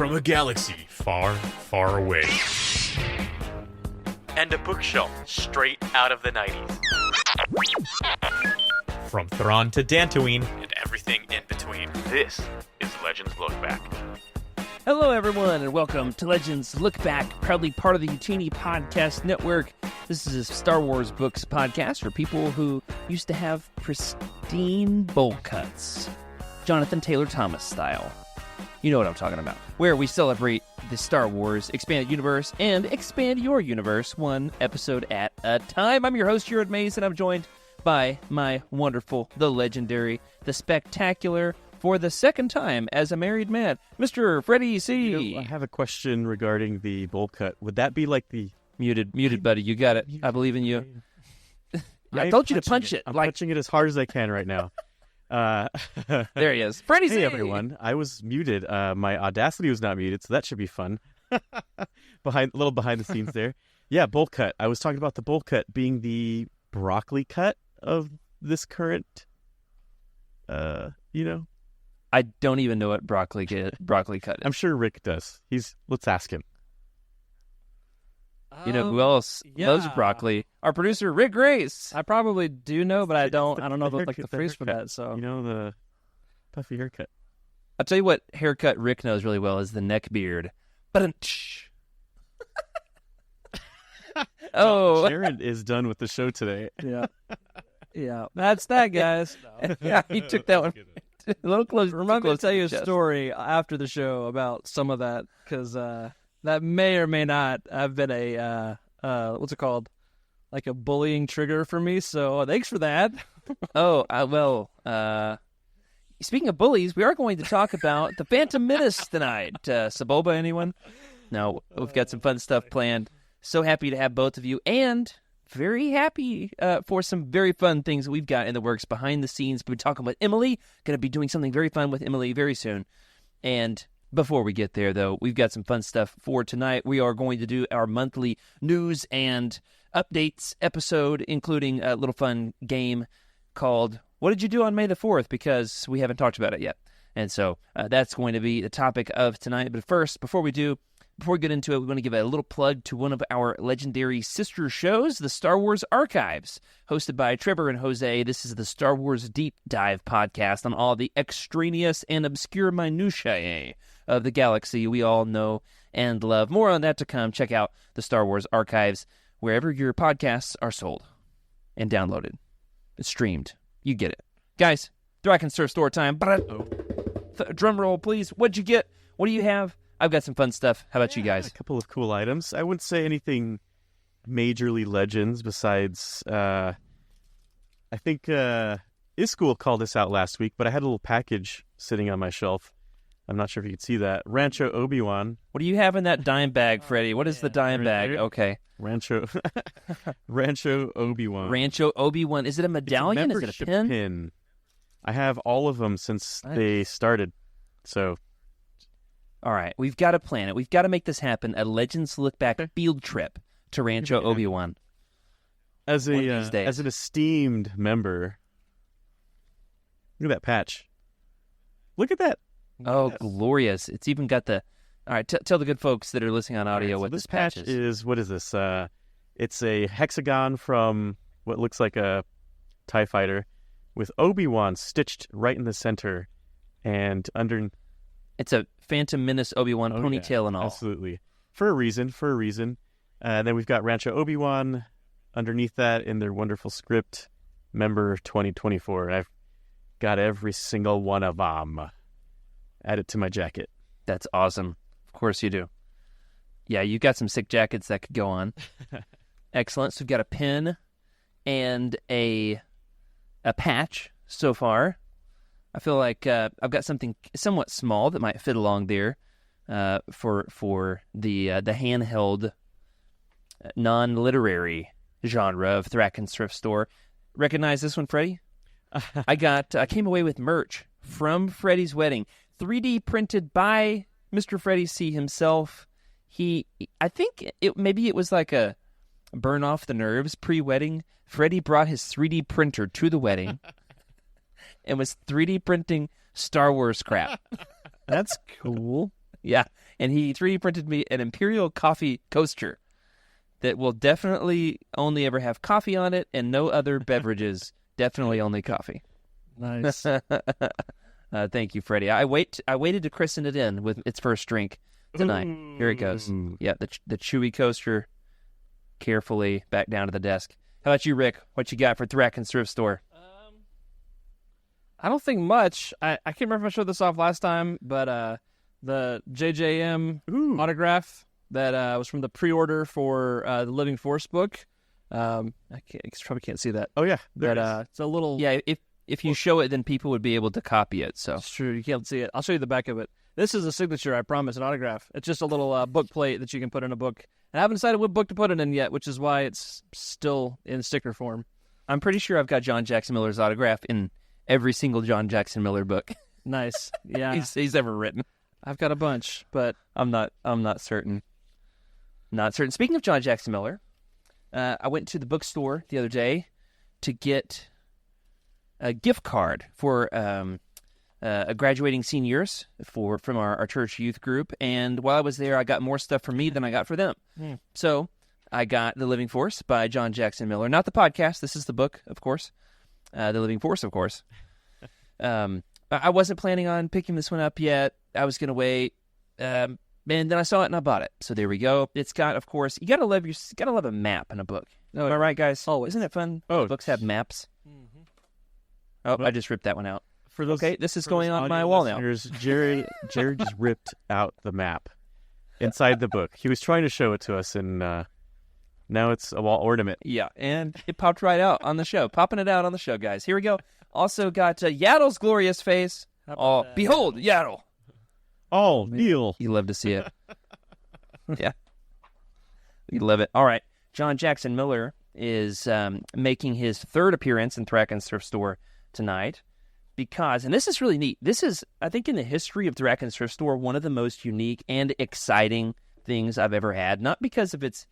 from a galaxy far, far away. And a bookshelf straight out of the 90s. From Thrawn to Dantooine. And everything in between. This is Legends Look Back. Hello, everyone, and welcome to Legends Look Back, proudly part of the Utini Podcast Network. This is a Star Wars books podcast for people who used to have pristine bowl cuts, Jonathan Taylor Thomas style. You know what I'm talking about. Where we celebrate the Star Wars Expanded Universe and expand your universe one episode at a time. I'm your host, Jared Mays, and I'm joined by my wonderful, the legendary, the spectacular, for the second time as a married man, Mr. Freddie C. You know, I have a question regarding the bowl cut. Would that be like the... Muted, buddy. You got it. I believe in you. I told you to punch it. I'm punching it as hard as I can right now. There he is. Freddie C. Hey, everyone. I was muted. My Audacity was not muted, so that should be fun. A little behind the scenes there. Yeah, bowl cut. I was talking about the bowl cut being the broccoli cut of this current, I don't even know what broccoli cut is. I'm sure Rick does. Let's ask him. You know who else loves broccoli? Our producer, Rick Grace. I probably do know, but I don't know the phrase for haircut. that. So You know, the puffy haircut. I'll tell you what haircut Rick knows really well is the neck beard. Oh, Jared is done with the show today. yeah, that's that, guys. yeah, he took that one a little close. Remind me to tell you a chest. story after the show about some of that, because that may or may not have been a what's it called, like a bullying trigger for me. So thanks for that. Speaking of bullies, we are going to talk about the Phantom Menace tonight. Saboba, anyone? No, we've got some fun stuff planned. So happy to have both of you, and very happy for some very fun things we've got in the works behind the scenes. We've been talking with Emily. Going to be doing something very fun with Emily very soon. And before we get there, though, we've got some fun stuff for tonight. We are going to do our monthly news and updates episode, including a little fun game called What Did You Do on May the 4th? Because we haven't talked about it yet. And so that's going to be the topic of tonight. But first, before we get into it, we want to give a little plug to one of our legendary sister shows, the Star Wars Archives, hosted by Trevor and Jose. This is the Star Wars Deep Dive podcast on all the extraneous and obscure minutiae of the galaxy we all know and love. More on that to come. Check out the Star Wars Archives wherever your podcasts are sold and downloaded. It's streamed. You get it. Guys, Thraken Sir Store time. Drum roll, please. What'd you get? What do you have? I've got some fun stuff. How about you guys? A couple of cool items. I wouldn't say anything majorly Legends besides, I think Iskul called this out last week, but I had a little package sitting on my shelf. I'm not sure if you could see that. Rancho Obi-Wan. What do you have in that dime bag, Freddie? What is the dime bag? Okay. Rancho Obi-Wan. Rancho Obi-Wan. Is it a medallion? Is it a pin? I have all of them since they started. So... All right, we've got to plan it. We've got to make this happen. A Legends Look Back field trip to Rancho Obi-Wan. As an esteemed member, look at that patch. Look at that. Oh, yes. Glorious! It's even got the. All right, tell the good folks that are listening on audio what this patch is. What is this? It's a hexagon from what looks like a TIE fighter, with Obi-Wan stitched right in the center, and under. It's a Phantom Menace Obi-Wan ponytail and all. Absolutely. For a reason. Then we've got Rancho Obi-Wan underneath that in their wonderful script, Member 2024. I've got every single one of them. Add it to my jacket. That's awesome. Of course you do. Yeah, you've got some sick jackets that could go on. Excellent. So we've got a pin and a patch so far. I feel like I've got something somewhat small that might fit along there for the handheld, non-literary genre of Thraken's thrift store. Recognize this one, Freddie? I came away with merch from Freddie's wedding, 3D printed by Mr. Freddie C. himself. I think it was like a burn off the nerves pre-wedding. Freddie brought his 3D printer to the wedding. And was 3D printing Star Wars crap. That's cool. Yeah, and he 3D printed me an Imperial coffee coaster that will definitely only ever have coffee on it and no other beverages. Definitely only coffee. Nice. Thank you, Freddie. I waited to christen it in with its first drink tonight. Here it goes. Yeah, the chewy coaster, carefully back down to the desk. How about you, Rick? What you got for Thraken's thrift store? I don't think much. I can't remember if I showed this off last time, but the JJM autograph that was from the pre-order for the Living Force book. You probably can't see that. Oh yeah, there But it is. it's a little... Yeah, if you show it, then people would be able to copy it. So It's true. You can't see it. I'll show you the back of it. This is a signature, I promise, an autograph. It's just a little book plate that you can put in a book. And I haven't decided what book to put it in yet, which is why it's still in sticker form. I'm pretty sure I've got John Jackson Miller's autograph in every single John Jackson Miller book Nice. Yeah. he's ever written. I've got a bunch, but I'm not certain. Not certain. Speaking of John Jackson Miller, I went to the bookstore the other day to get a gift card for a graduating seniors from our church youth group. And while I was there, I got more stuff for me than I got for them. So I got The Living Force by John Jackson Miller. Not the podcast. This is the book, of course. The Living Force, of course. I wasn't planning on picking this one up yet. I was going to wait. And then I saw it and I bought it. So there we go. It's got, of course, you gotta love a map in a book. Oh, Am I right, guys? always. Isn't it fun? Oh, Books have maps. Oh, I just ripped that one out. For those, Okay, this is for going those on my audio wall now. listeners, Jared just ripped out the map inside the book. He was trying to show it to us, and now it's a wall ornament. Yeah, and it popped right out on the show. Popping it out on the show, guys. Here we go. Also got Yaddle's glorious face. Oh, behold, Yaddle. Oh, Neil. You love to see it. Yeah. You love it. All right. John Jackson Miller is making his third appearance in Thraken's thrift store tonight because, and this is really neat, this is, I think, in the history of Thraken's thrift store, one of the most unique and exciting things I've ever had. Not because of its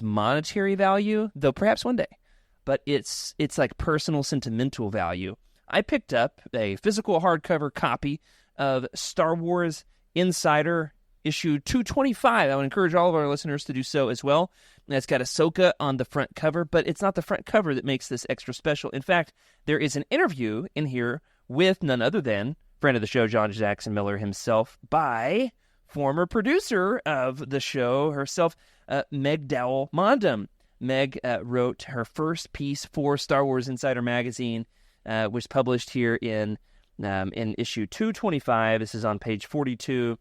monetary value, though perhaps one day, but it's like personal sentimental value. I picked up a physical hardcover copy of Star Wars Insider issue 225. I would encourage all of our listeners to do so as well. And it's got Ahsoka on the front cover, but it's not the front cover that makes this extra special. In fact, there is an interview in here with none other than friend of the show, John Jackson Miller himself, by former producer of the show herself, Meg Dowell Mondum. Meg wrote her first piece for Star Wars Insider magazine, was published here in issue 225. This is on page 42.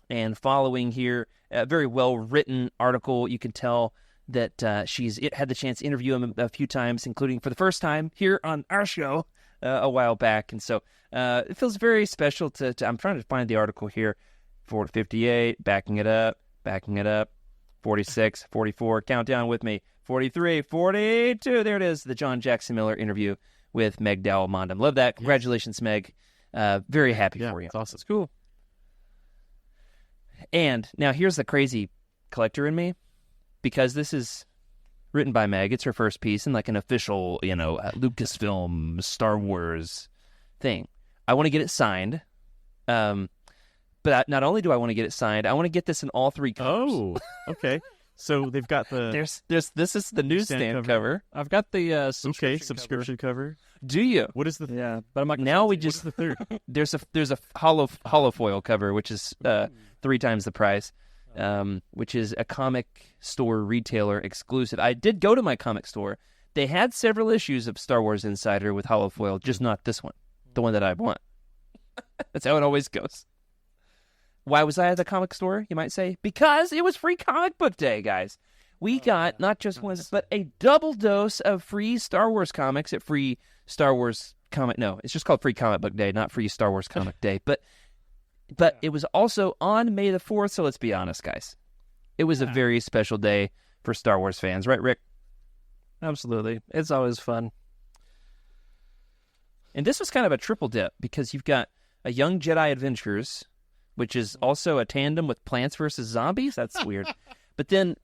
And following here, a very well-written article. You can tell that she's had the chance to interview him a few times, including for the first time here on our show a while back. And so it feels very special to I'm trying to find the article here. 458, backing it up, 46, 44, count down with me, 43, 42. There it is, the John Jackson Miller interview with Meg Dowell Mondum. Love that. Congratulations, Meg. Very happy for you. It's awesome. It's cool. And now here's the crazy collector in me, because this is written by Meg. It's her first piece in like an official, Lucasfilm Star Wars thing. I want to get it signed. But not only do I want to get it signed, I want to get this in all three colors. Oh, okay. So they've got the This is the newsstand cover. I've got the subscription cover. Do you? What is the Yeah, but I'm not gonna Now say we it. just the third? there's a hollow foil cover, which is 3 times the price, which is a comic store retailer exclusive. I did go to my comic store. They had several issues of Star Wars Insider with hollow foil, just not this one, the one that I want. That's how it always goes. Why was I at the comic store, you might say? Because it was free comic book day, guys. We got not just one, but a double dose of free Star Wars comics at free Star Wars comic. No, it's just called free comic book day, not free Star Wars comic day. But it was also on May the 4th, so let's be honest, guys. It was a very special day for Star Wars fans. Right, Rick? Absolutely. It's always fun. And this was kind of a triple dip, because you've got a Young Jedi Adventures, which is also a tandem with Plants vs. Zombies. That's weird. But then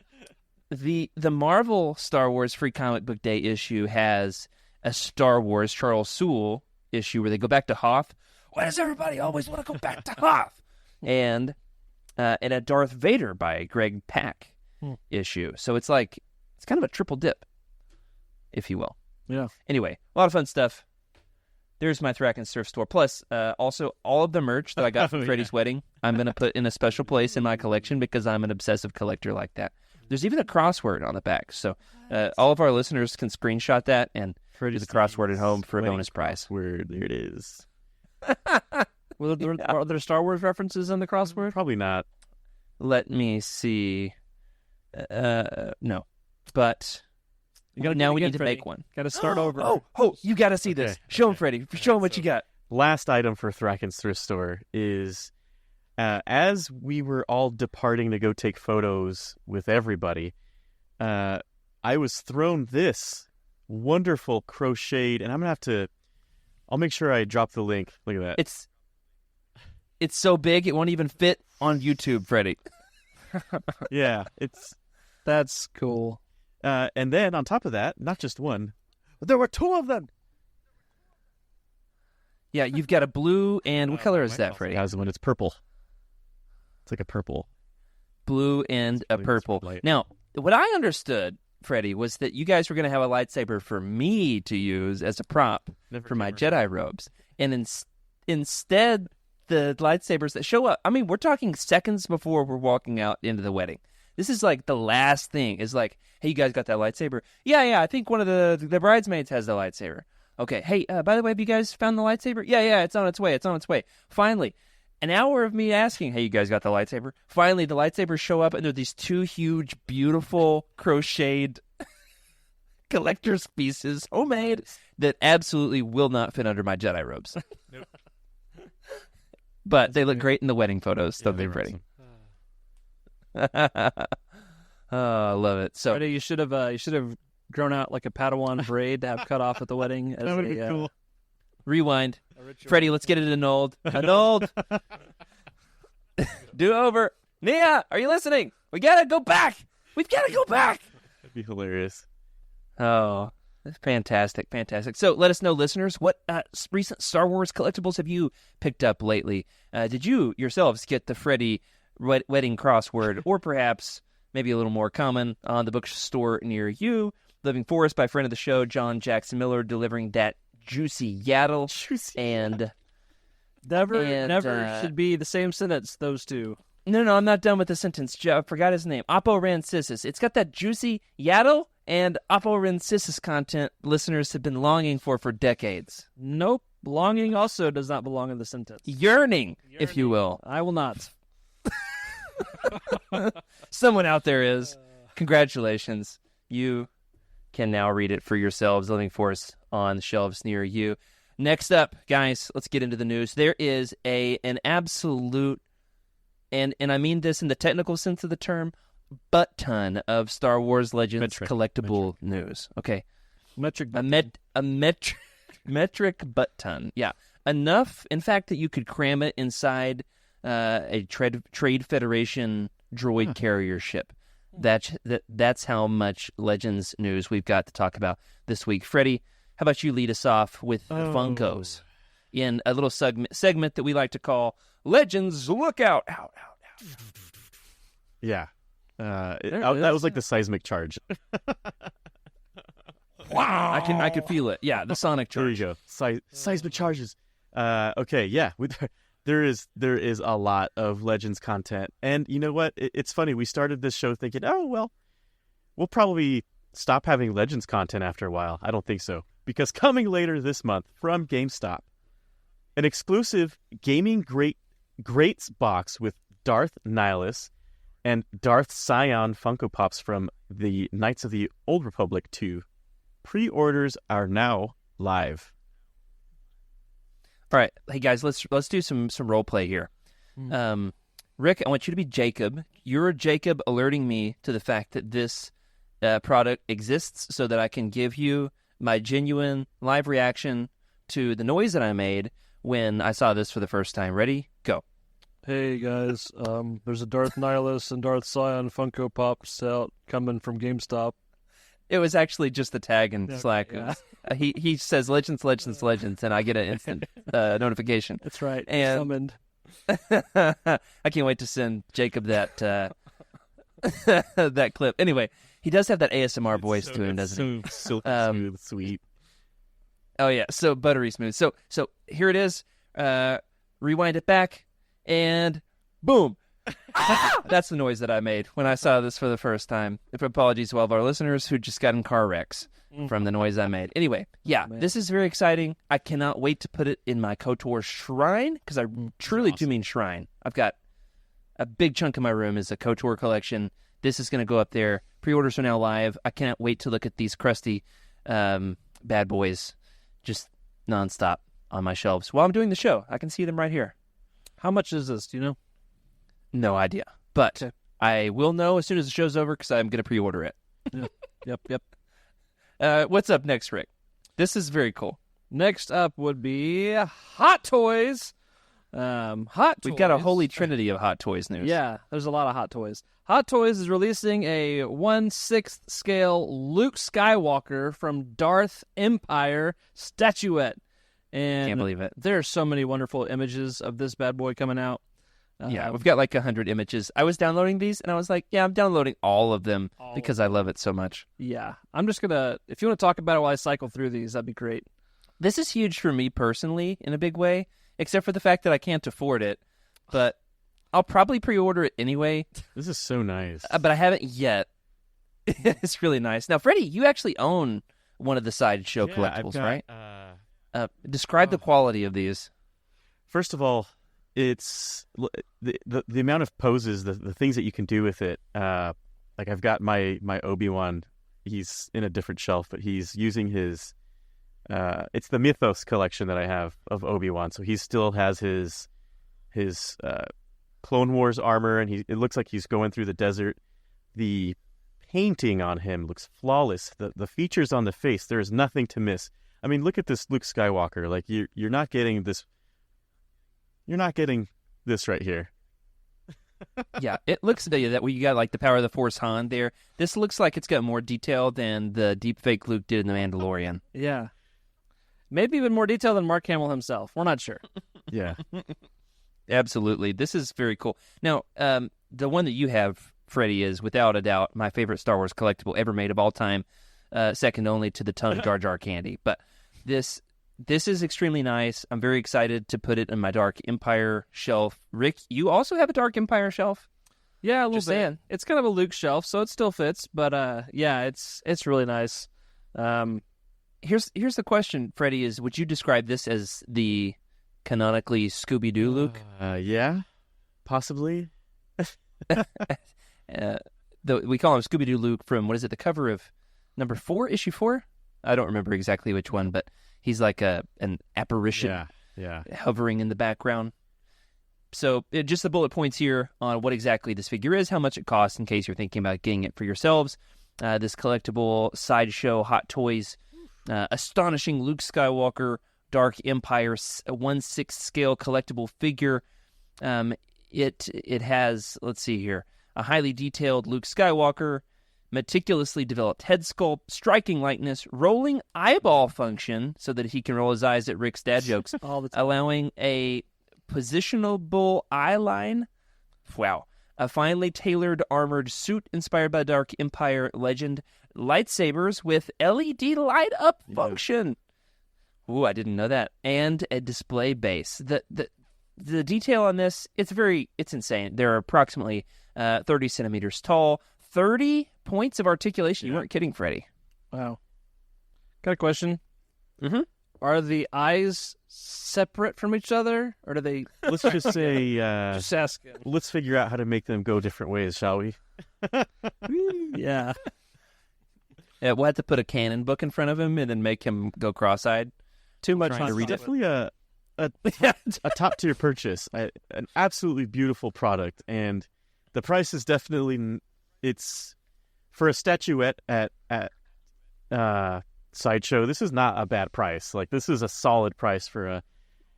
the Marvel Star Wars Free Comic Book Day issue has a Star Wars Charles Soule issue where they go back to Hoth. Why does everybody always want to go back to Hoth? and a Darth Vader by Greg Pak issue. So it's kind of a triple dip, if you will. Yeah. Anyway, a lot of fun stuff. There's my Thraken Surf store. Plus, also all of the merch that I got from Freddie's wedding, I'm going to put in a special place in my collection because I'm an obsessive collector like that. There's even a crossword on the back. So all of our listeners can screenshot that and do the crossword at home for a bonus prize. Word, there it is. Are there Star Wars references in the crossword? Probably not. Let me see. No. But now we need to make one. Got to start over. Oh, you got to see this. Show him, Freddie. Show him what you got. Last item for Thraken's thrift store is, as we were all departing to go take photos with everybody, I was thrown this wonderful crocheted, and I'm going to I'll make sure I drop the link. Look at that. It's so big, it won't even fit on YouTube, Freddie. Yeah, that's cool. And then on top of that, not just one, but there were two of them. Yeah, you've got a blue and what color is that, Freddie? How's the one? It's purple. It's like a purple. Blue and a purple. Now, what I understood, Freddie, was that you guys were going to have a lightsaber for me to use as a prop for my Jedi robes. And instead, the lightsabers that show up, I mean, we're talking seconds before we're walking out into the wedding. This is like the last thing. Is like, hey, you guys got that lightsaber? Yeah, I think one of the bridesmaids has the lightsaber. Okay, hey, by the way, have you guys found the lightsaber? Yeah, it's on its way. Finally, an hour of me asking, hey, you guys got the lightsaber? Finally, the lightsabers show up, and they're these two huge, beautiful, crocheted collector's pieces, homemade, that absolutely will not fit under my Jedi robes. Nope. But they look great in the wedding photos, so they're pretty. Oh, I love it. So Freddie, you should have grown out like a Padawan braid to have cut off at the wedding. That would be cool. Rewind. Freddie, let's get it annulled. Annulled. Do over. Nia, are you listening? We gotta go back. We've gotta go back. That'd be hilarious. Oh, that's fantastic. So let us know, listeners, what recent Star Wars collectibles have you picked up lately? Did you yourselves get the Freddie wedding crossword, or perhaps maybe a little more common on the bookstore near you? Living Forest by friend of the show, John Jackson Miller, delivering that juicy yaddle. And never should be the same sentence, those two. No, I'm not done with the sentence. I forgot his name. Oppo Rancisis. It's got that juicy yaddle and Oppo Rancisis content listeners have been longing for decades. Nope. Longing also does not belong in the sentence. Yearning, if you will. I will not. Someone out there is. Congratulations. You can now read it for yourselves. Living Force on the shelves near you. Next up, guys, let's get into the news. There is an absolute, and I mean this in the technical sense of the term, butt ton of Star Wars Legends collectible news. Okay, metric butt ton. Yeah, enough, in fact, that you could cram it inside a Trade Federation droid carrier ship. That's how much Legends news we've got to talk about this week. Freddie, how about you lead us off with Funkos in a little segment that we like to call Legends Lookout. Out. Yeah. That was like the seismic charge. Wow. I could feel it. Yeah, the sonic charge. There you go. Seismic charges. Okay, yeah. There is a lot of Legends content. And you know what? It's funny. We started this show thinking, oh, well, we'll probably stop having Legends content after a while. I don't think so. Because coming later this month from GameStop, an exclusive Gaming Greats box with Darth Nihilus and Darth Scion Funko Pops from the Knights of the Old Republic 2. Pre-orders are now live. All right, hey guys, let's do some role play here. Rick, I want you to be Jacob. You're Jacob alerting me to the fact that this product exists so that I can give you my genuine live reaction to the noise that I made when I saw this for the first time. Ready? Go. Hey guys, there's a Darth Nihilus and Darth Scion Funko Pops out coming from GameStop. It was actually just the tag in Slack. Yeah. He says Legends, and I get an instant notification. That's right. And summoned. I can't wait to send Jacob that that clip. Anyway, he does have that ASMR voice to him, doesn't he? Silky smooth, sweet. Oh yeah, so buttery smooth. So here it is. Rewind it back, and boom. That's the noise that I made when I saw this for the first time. Apologies to all of our listeners who just got in car wrecks from the noise I made. Anyway, yeah, this is very exciting. I cannot wait to put it in my KOTOR shrine, because I truly do mean shrine. I've got a big chunk of my room is a KOTOR collection. This is going to go up there. Pre-orders are now live. I cannot wait to look at these crusty bad boys just nonstop on my shelves while I'm doing the show. I can see them right here. How much is this? Do you know? No idea. But I will know as soon as the show's over, because I'm going to pre-order it. Yep. What's up next, Rick? This is very cool. Next up would be Hot Toys. We've got a holy trinity of Hot Toys news. Yeah, there's a lot of Hot Toys. Hot Toys is releasing a 1/6 scale Luke Skywalker from Darth Empire statuette. And Can't believe it. There are so many wonderful images of this bad boy coming out. Yeah, we've got like 100 images. I was downloading these, and I was like, yeah, I'm downloading all of them because I love it so much. Yeah, I'm just going to, if you want to talk about it while I cycle through these, that'd be great. This is huge for me personally in a big way, except for the fact that I can't afford it. But I'll probably pre-order it anyway. This is so nice. But I haven't yet. It's really nice. Now, Freddie, you actually own one of the Sideshow collectibles, right? Describe the quality of these. First of all, it's the amount of poses, the things that you can do with it. Like I've got my Obi-Wan. He's in a different shelf, but he's using his. It's the Mythos collection that I have of Obi-Wan. So he still has his Clone Wars armor, and it looks like he's going through the desert. The painting on him looks flawless. The features on the face, there is nothing to miss. I mean, look at this Luke Skywalker. Like you're not getting this. You're not getting this right here. Yeah, it looks that you got like the Power of the Force Han there. This looks like it's got more detail than the deepfake Luke did in The Mandalorian. Yeah. Maybe even more detail than Mark Hamill himself. We're not sure. Yeah. Absolutely. This is very cool. Now, the one that you have, Freddie, is without a doubt my favorite Star Wars collectible ever made of all time, second only to the ton of Jar Jar candy. But this is extremely nice. I'm very excited to put it in my Dark Empire shelf. Rick, you also have a Dark Empire shelf? Yeah, a little Just bit. saying. It's kind of a Luke shelf, so it still fits. But yeah, it's really nice. Here's the question, Freddie, is would you describe this as the canonically Scooby-Doo Luke? Yeah, possibly. We call him Scooby-Doo Luke from, what is it, the cover of number 4, issue 4? I don't remember exactly which one, but he's like an apparition hovering in the background. So just the bullet points here on what exactly this figure is, how much it costs in case you're thinking about getting it for yourselves. This collectible Sideshow Hot Toys, astonishing Luke Skywalker Dark Empire 1/6 scale collectible figure. It has, let's see here, a highly detailed Luke Skywalker, meticulously developed head sculpt, striking likeness, rolling eyeball function so that he can roll his eyes at Rick's dad jokes, All the time. allowing a positionable eye line. Wow. A finely tailored armored suit inspired by Dark Empire legend, lightsabers with LED light up function. Ooh, I didn't know that. And a display base. The detail on this, it's insane. They're approximately 30 centimeters tall, 30 points of articulation. You weren't kidding, Freddie. Wow. Got a question. Mm-hmm. Are the eyes separate from each other, or do they? Let's just say, Just asking. let's figure out how to make them go different ways, shall we? Yeah. Yeah, we'll have to put a canon book in front of him and then make him go cross-eyed. Too much Trying to fun. read it. Definitely a top tier purchase. An absolutely beautiful product, and the price is definitely it's for a statuette at Sideshow. This is not a bad price. Like, this is a solid price and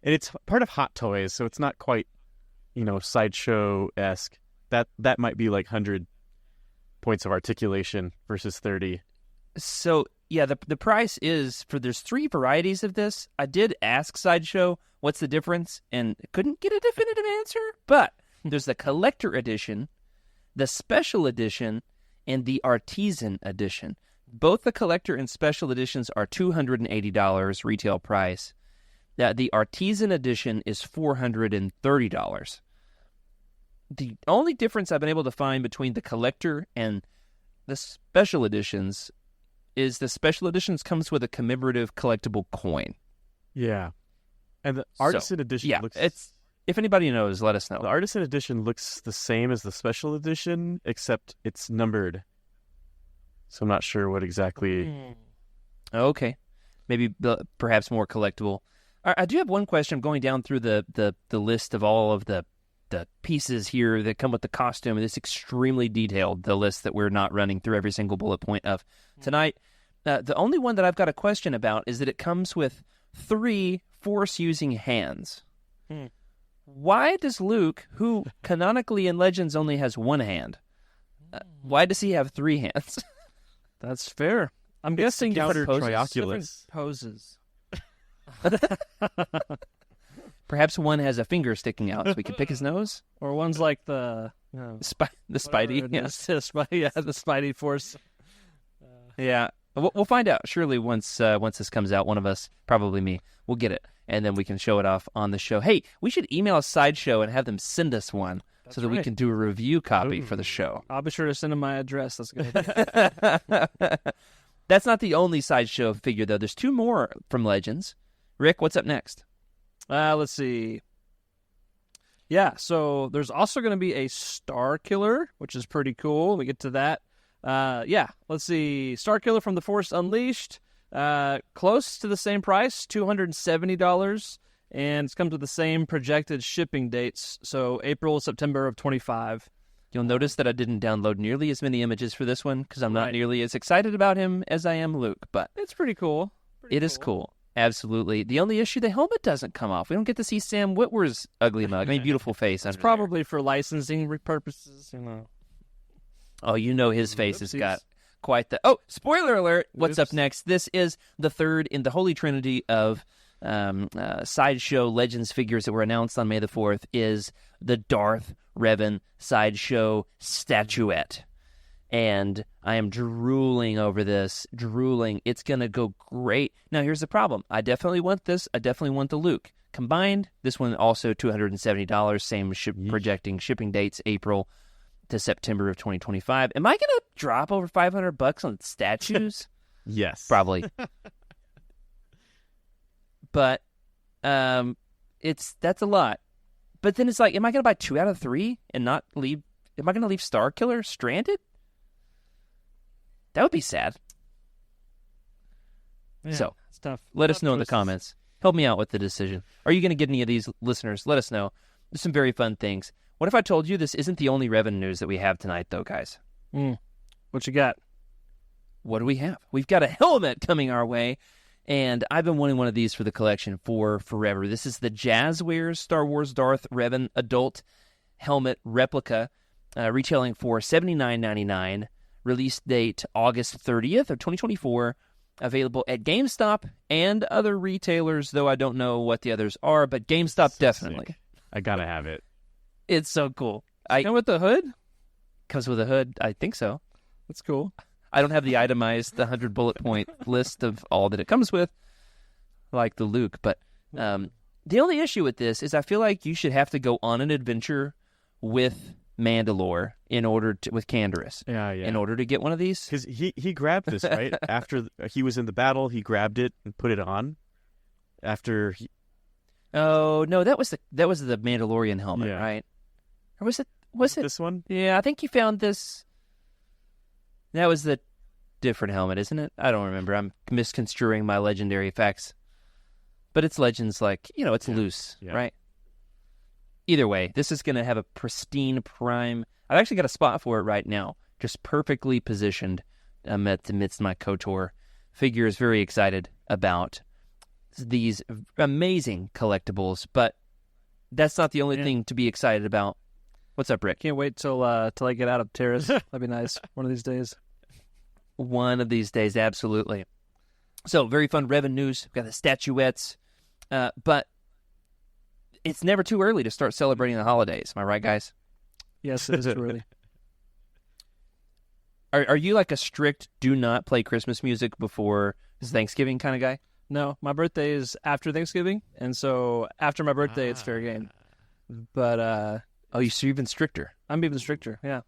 it's part of Hot Toys, so it's not quite Sideshow-esque. That might be like 100 points of articulation versus 30. So Yeah, the price is there's 3 varieties of this. I did ask Sideshow what's the difference and couldn't get a definitive answer, but there's the collector edition, the special edition, and the artisan edition. Both the collector and special editions are $280 retail price. The artisan edition is $430. The only difference I've been able to find between the collector and the special editions is the special editions comes with a commemorative collectible coin. Yeah. And the artisan edition looks... If anybody knows, let us know. The artisan edition looks the same as the special edition, except it's numbered. So I'm not sure what exactly... Okay. Maybe perhaps more collectible. I do have one question. I'm going down through the list of all of the pieces here that come with the costume, and it's extremely detailed, the list that we're not running through every single bullet point of tonight. The only one that I've got a question about is that it comes with 3 Force-using hands. Why does Luke, who canonically in Legends only has 1 hand, why does he have 3 hands? That's fair. I'm guessing counter different Trioculus. poses. Perhaps one has a finger sticking out so we can pick his nose? Or one's like the Spidey. Yes, the Spidey Force. Yeah, we'll find out. Surely once this comes out, one of us, probably me, will get it, and then we can show it off on the show. Hey, we should email Sideshow and have them send us one so that we can do a review copy for the show. I'll be sure to send them my address. That's good. That's not the only Sideshow figure, though. There's 2 more from Legends. Rick, what's up next? Let's see. Yeah, so there's also going to be a Star Killer, which is pretty cool. We get to that. Let's see. Star Killer from the Force Unleashed. Close to the same price, $270. And it's come to the same projected shipping dates. So April, September of 25. You'll notice that I didn't download nearly as many images for this one because I'm not nearly as excited about him as I am Luke. But it's pretty cool. It is cool. Absolutely. The only issue, the helmet doesn't come off. We don't get to see Sam Witwer's ugly mug. I mean, beautiful face. It's probably for licensing purposes, Oh, his face has got quite the... Oh, spoiler alert! What's up next? This is the 3rd in the holy trinity of Sideshow Legends figures that were announced on May the 4th is the Darth Revan Sideshow statuette. And I am drooling over this. Drooling. It's going to go great. Now, here's the problem. I definitely want this. I definitely want the Luke. Combined, this one also $270. Same projecting shipping dates, April to September of 2025. Am I going to drop over $500 on statues? Yes. Probably. But that's a lot. But then it's like, am I going to buy 2 out of 3 and not leave? Am I going to leave Star Killer stranded? That would be sad. Yeah, so, it's tough. Let us know in the comments. Help me out with the decision. Are you going to get any of these, listeners? Let us know. There's some very fun things. What if I told you this isn't the only Revan news that we have tonight, though, guys? What you got? What do we have? We've got a helmet coming our way, and I've been wanting one of these for the collection for forever. This is the Jazzwares Star Wars Darth Revan adult helmet replica, retailing for $79.99. Release date August 30th of 2024. Available at GameStop and other retailers, though I don't know what the others are, but GameStop definitely. Sick. I gotta have it. It's so cool. Come with the hood? Comes with a hood. I think so. That's cool. I don't have the itemized, the 100 bullet point list of all that it comes with, like the Luke. But the only issue with this is I feel like you should have to go on an adventure with Mandalore in order to, with Canderous. Yeah. In order to get one of these. Because he grabbed this, right? After he was in the battle, he grabbed it and put it on. After he... Oh, no, that was the Mandalorian helmet, right? Or was it this one? Yeah, I think you found this. That was the different helmet, isn't it? I don't remember. I'm misconstruing my legendary facts. But it's Legends, like, it's loose, right? Either way, this is going to have a pristine prime. I've actually got a spot for it right now, just perfectly positioned amidst my KOTOR figures. Very excited about these amazing collectibles, but that's not the only thing to be excited about. What's up, Rick? Can't wait till I get out of Terrace. That'd be nice. One of these days. One of these days, absolutely. So very fun revenues. We've got the statuettes, but it's never too early to start celebrating the holidays. Am I right, guys? Yes, it is too early. Are you like a strict do not play Christmas music before Thanksgiving kind of guy? No, my birthday is after Thanksgiving, and so after my birthday, it's fair game. But Oh, you're even stricter. I'm even stricter, yeah.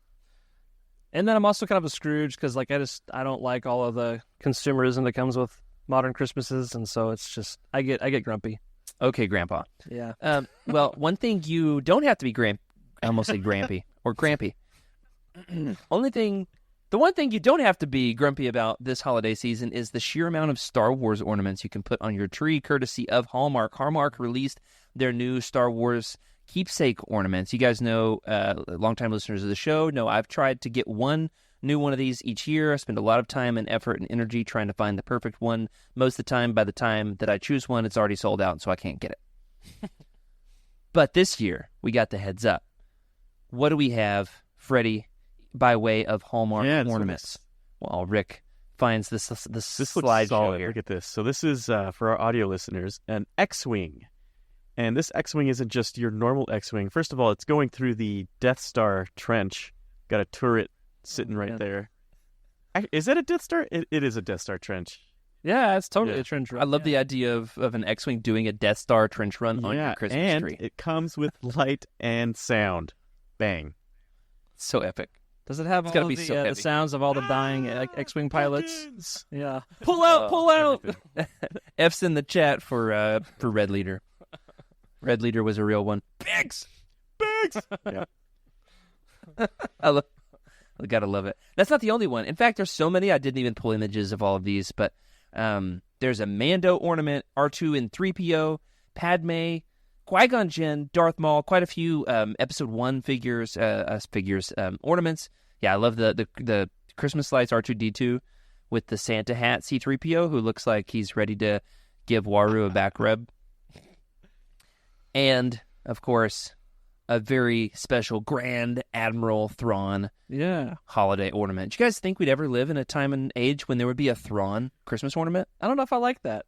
And then I'm also kind of a Scrooge because, like, I don't like all of the consumerism that comes with modern Christmases, and so it's just I get grumpy. Okay, Grandpa. Yeah. Well, one thing you don't have to be I almost say grampy or grampy. The one thing you don't have to be grumpy about this holiday season is the sheer amount of Star Wars ornaments you can put on your tree, courtesy of Hallmark. Hallmark released their new Star Wars keepsake ornaments. You guys know, longtime listeners of the show know I've tried to get one new one of these each year. I spend a lot of time and effort and energy trying to find the perfect one. Most of the time, by the time that I choose one, it's already sold out, so I can't get it. But this year, we got the heads up. What do we have, Freddie, by way of Hallmark ornaments? Well, Rick finds this slideshow solid. here. Look at this. So this is, for our audio listeners, an X-Wing. And this X-Wing isn't just your normal X-Wing. First of all, it's going through the Death Star trench. Got a turret sitting right there. Is that a Death Star? It is a Death Star trench. Yeah, it's totally a trench run. I love the idea of an X-Wing doing a Death Star trench run on your Christmas and tree. It comes with light and sound. Bang. So epic. Does it have It's all gotta of be the, so heavy. the sounds of all the dying X-Wing pilots? Yeah. Pull out! F's in the chat for Red Leader. Red Leader was a real one. Biggs! Yeah. I gotta love it. That's not the only one. In fact, there's so many I didn't even pull images of all of these, but there's a Mando ornament, R2 and 3PO, Padme, Qui-Gon Jinn, Darth Maul, quite a few Episode 1 ornaments. Yeah, I love the Christmas lights R2-D2 with the Santa hat C-3PO, who looks like he's ready to give Waru a back rub. And, of course, a very special Grand Admiral Thrawn holiday ornament. Do you guys think we'd ever live in a time and age when there would be a Thrawn Christmas ornament? I don't know if I like that.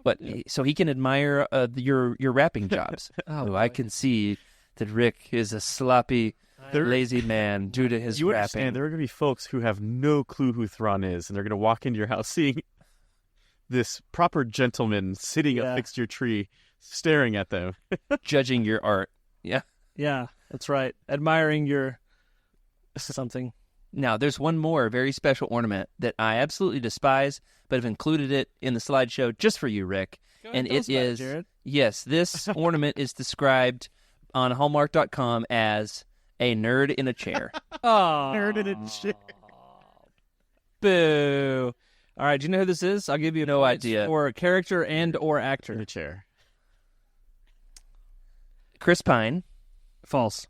But so he can admire your wrapping jobs. I can see that Rick is a sloppy, lazy man due to his You wrapping. understand, there are going to be folks who have no clue who Thrawn is, and they're going to walk into your house seeing this proper gentleman sitting affixed to your tree, staring at them. Judging your art. Yeah. Yeah, that's right. Admiring your something. Now, there's one more very special ornament that I absolutely despise, but have included it in the slideshow just for you, Rick. And it is, yes, this ornament is described on Hallmark.com as a nerd in a chair. Oh, Nerd in a chair. Boo. All right, do you know who this is? I'll give you no points idea. for character and or In a actor. chair. Chris Pine. False.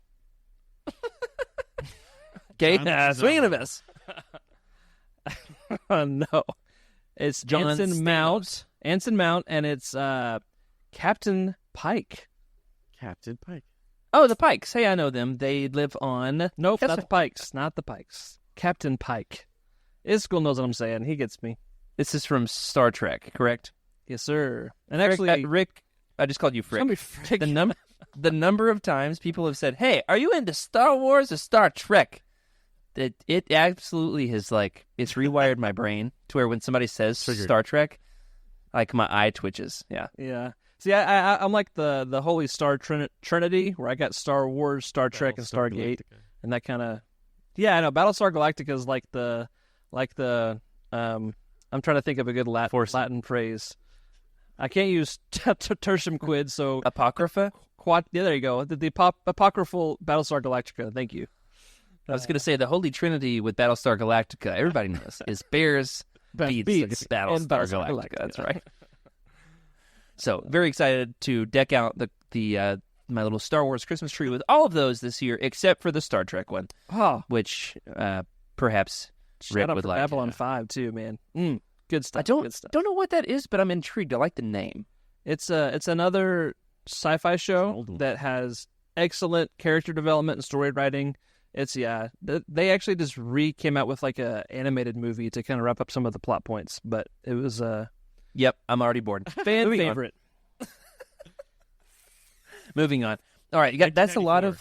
Okay, John swing and a miss. No. It's John Anson Mount. Anson Mount, and it's Captain Pike. Captain Pike. Oh, the Pikes. Hey, I know them. They live on... Nope, That's not the Pikes. Not the Pikes. Captain Pike. Iskel knows what I'm saying. He gets me. This is from Star Trek, correct? Yes, sir. And Frick, actually, Rick, I just called you Frick. Somebody Frick. The number of times people have said, "Hey, are you into Star Wars or Star Trek?" That it absolutely has it's rewired my brain to where when somebody says Triggered. Star Trek, like my eye twitches. Yeah. Yeah. See, I'm like the Holy Star Trinity, where I got Star Wars, Star Trek, and Battlestar Stargate, Galactica. and that kind of. Yeah, I know. Battlestar Galactica is like the I'm trying to think of a good Latin phrase. I can't use tertium quid, so Apocrypha? yeah, there you go. The apocryphal Battlestar Galactica. Thank you. I was going to say the Holy Trinity with Battlestar Galactica, everybody knows, is Bears beats Battlestar and Battlestar Galactica. Galactica. That's right. So, very excited to deck out the my little Star Wars Christmas tree with all of those this year, except for the Star Trek one, Oh, which perhaps Rick shout out would for like. Babylon 5 too, man. Good stuff. I don't Good stuff. know what that is, but I'm intrigued. I like the name. It's another sci-fi show Old one. that has excellent character development and story writing. It's they actually just came out with like a animated movie to kind of wrap up some of the plot points, but it was Yep, I'm already bored. fan favorite. Moving on. All right, you got that's a lot of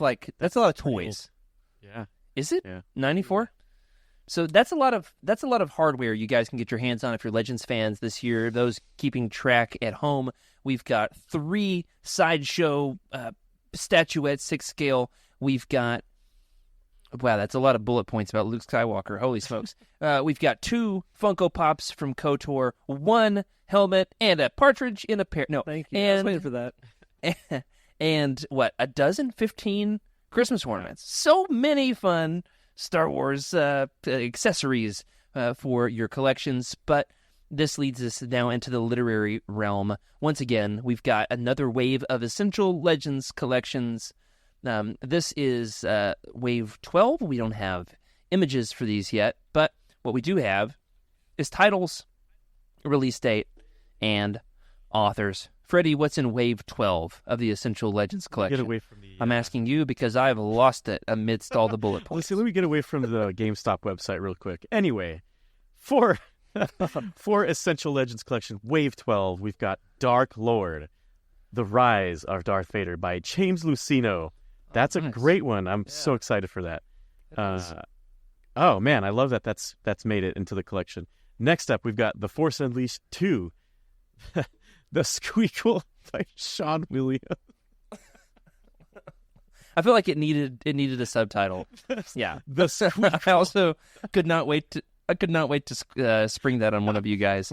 toys. Yeah. Is it? Yeah. 94? So that's a lot of hardware you guys can get your hands on if you're Legends fans this year. Those keeping track at home, we've got 3 Sideshow statuettes, 6 scale. We've got that's a lot of bullet points about Luke Skywalker. Holy smokes. We've got 2 Funko Pops from KOTOR, 1 helmet, and a partridge in a pear. No, Thank you. I was waiting for that. And 15 Christmas ornaments. So many fun Star Wars accessories for your collections. But this leads us now into the literary realm. Once again, we've got another wave of Essential Legends collections. This is wave 12. We don't have images for these yet, but what we do have is titles, release date, and authors. Freddie, what's in wave 12 of the Essential Legends collection? Get away from the. I'm asking you because I've lost it amidst all the bullet points. Let me get away from the GameStop website real quick. Anyway, for Essential Legends collection, wave 12, we've got Dark Lord, The Rise of Darth Vader by James Luceno. That's a great one. I'm so excited for that. Oh man, I love that. That's made it into the collection. Next up, we've got The Force Unleashed 2, The Squeakle by Sean Williams. I feel like it needed a subtitle. Yeah, The Squeakle. I also could not wait to spring that on one of you guys.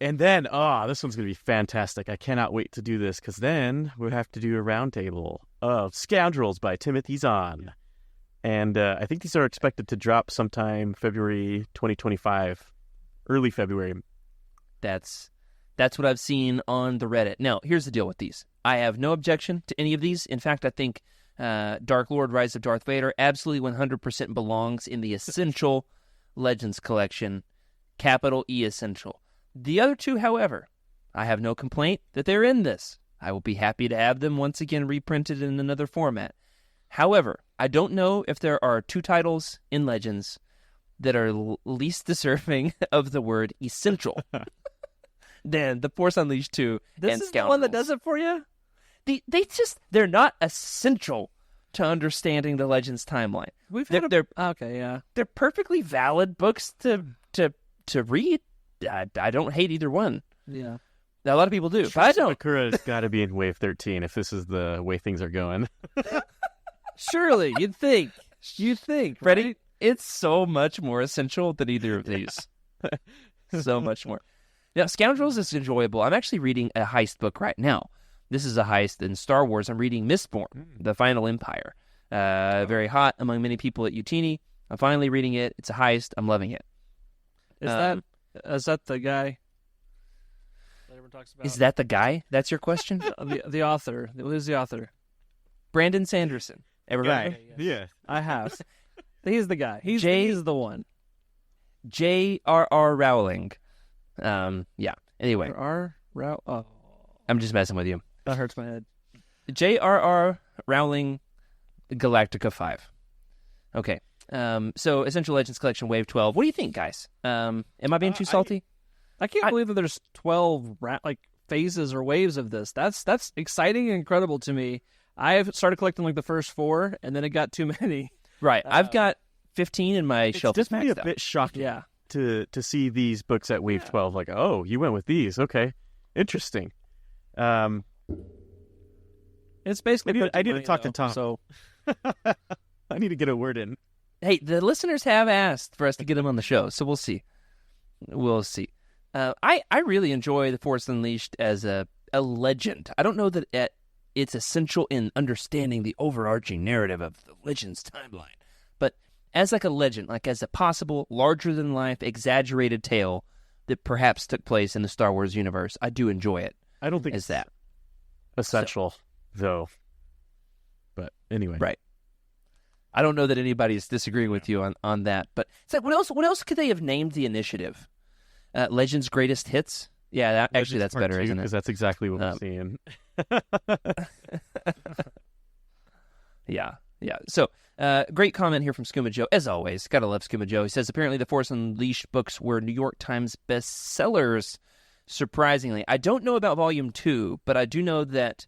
And then, this one's going to be fantastic. I cannot wait to do this because then we'll have to do a roundtable of Scoundrels by Timothy Zahn. And I think these are expected to drop sometime February 2025, early February. That's what I've seen on the Reddit. Now, here's the deal with these. I have no objection to any of these. In fact, I think Dark Lord, Rise of Darth Vader absolutely 100% belongs in the Essential Legends collection, capital E Essential. The other 2, however, I have no complaint that they're in this. I will be happy to have them once again reprinted in another format. However, I don't know if there are 2 titles in Legends that are least deserving of the word essential than The Force Unleashed 2 This and is Scoundrels. the one that does it for you? They're not essential to understanding the Legends timeline. They're perfectly valid books to read. I don't hate either one. Yeah. A lot of people do, but I don't. Sakura's got to be in wave 13 if this is the way things are going. Surely, you'd think. Freddie, right? it's so much more essential than either of these. So much more. Now, Scoundrels is enjoyable. I'm actually reading a heist book right now. This is a heist in Star Wars. I'm reading Mistborn, The Final Empire. Very hot among many people at Utini. I'm finally reading it. It's a heist. I'm loving it. Is that the guy that everyone talks about? Is that the guy? That's your question? the author? Who's the author? Brandon Sanderson. Ever heard of him? Yeah. I have. He's the guy. He's the one. J.R.R. Rowling. Yeah. Anyway, Oh, I'm just messing with you. that hurts my head. J.R.R. Rowling, Galactica 5. Okay. So Essential Legends Collection Wave 12. What do you think, guys? Am I being too salty? I can't believe that there's 12 phases or waves of this. That's exciting and incredible to me. I have started collecting like the first 4, and then it got too many. Right. I've got 15 in my shelf. It's definitely maxed a out. bit shocking Yeah. to see these books at wave 12. Like, oh, you went with these. Okay. Interesting. It's basically. I need to talk to Tom. So I need to get a word in. Hey, the listeners have asked for us to get him on the show, so we'll see. We'll see. I really enjoy The Force Unleashed as a legend. I don't know that it's essential in understanding the overarching narrative of the Legends timeline, but as like a legend, like as a possible larger-than-life, exaggerated tale that perhaps took place in the Star Wars universe, I do enjoy it. I don't think as that essential, though. But anyway. Right. I don't know that anybody's disagreeing with you on that, but it's like, what else could they have named the initiative? Legends Greatest Hits? Yeah, actually that's better, isn't it? Because that's exactly what we're seeing. Yeah. Yeah. So, great comment here from Skooma Joe. As always, gotta love Skooma Joe. He says, apparently the Force Unleashed books were New York Times bestsellers, surprisingly. I don't know about Volume 2, but I do know that